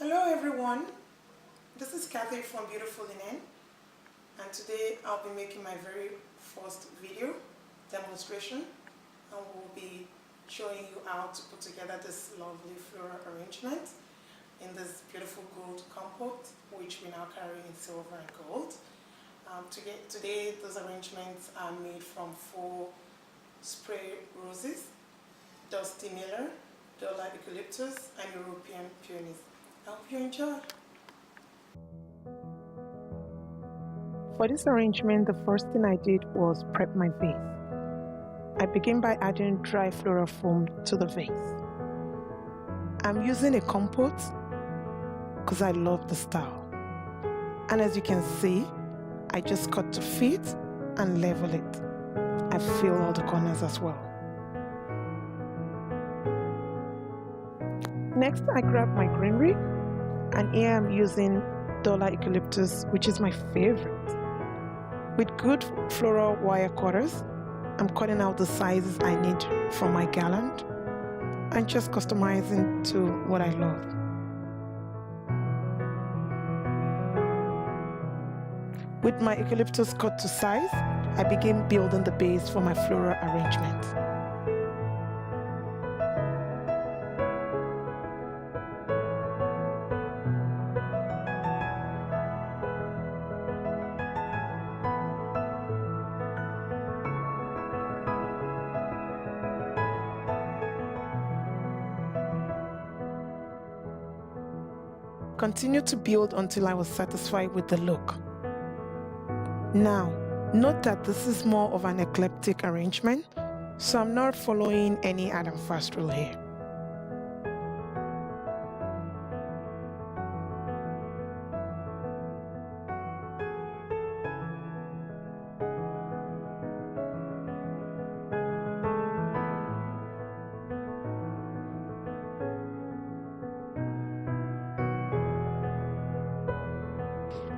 Hello everyone, this is Kathy from Beautiful Linen, and today I'll be making my very first video demonstration, and we'll be showing you how to put together this lovely floral arrangement in this beautiful gold compote, which we now carry in silver and gold. Today those arrangements are made from faux spray roses, dusty miller, dollar eucalyptus, and European peonies. I hope you enjoy. For this arrangement, the first thing I did was prep my vase. I begin by adding dry floral foam to the vase. I'm using a compote because I love the style. And as you can see, I just cut to fit and level it. I fill all the corners as well. Next, I grab my greenery, and here I'm using dollar eucalyptus, which is my favorite. With good floral wire cutters, I'm cutting out the sizes I need for my garland and just customizing to what I love. With my eucalyptus cut to size, I begin building the base for my floral arrangement. Continue to build until I was satisfied with the look. Now, note that this is more of an eclectic arrangement, so I'm not following any Adam Fast rule here.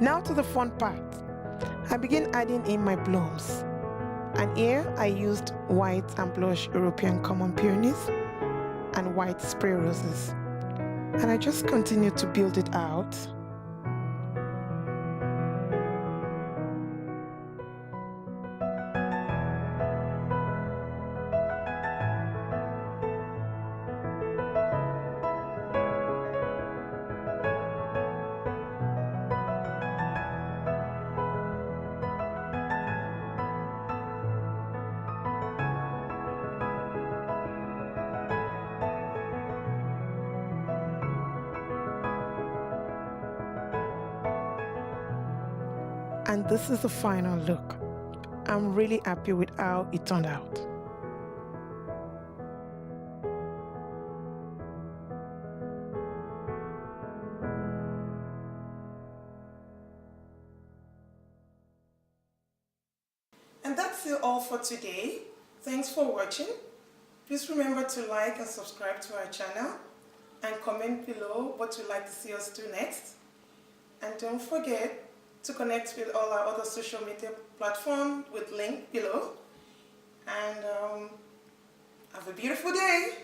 Now to the fun part. I begin adding in my blooms, and here I used white and blush European common peonies and white spray roses, and I just continue to build it out. And this is the final look. I'm really happy with how it turned out. And that's all for today. Thanks for watching. Please remember to like and subscribe to our channel and comment below what you'd like to see us do next. And don't forget to connect with all our other social media platforms with link below. And have a beautiful day.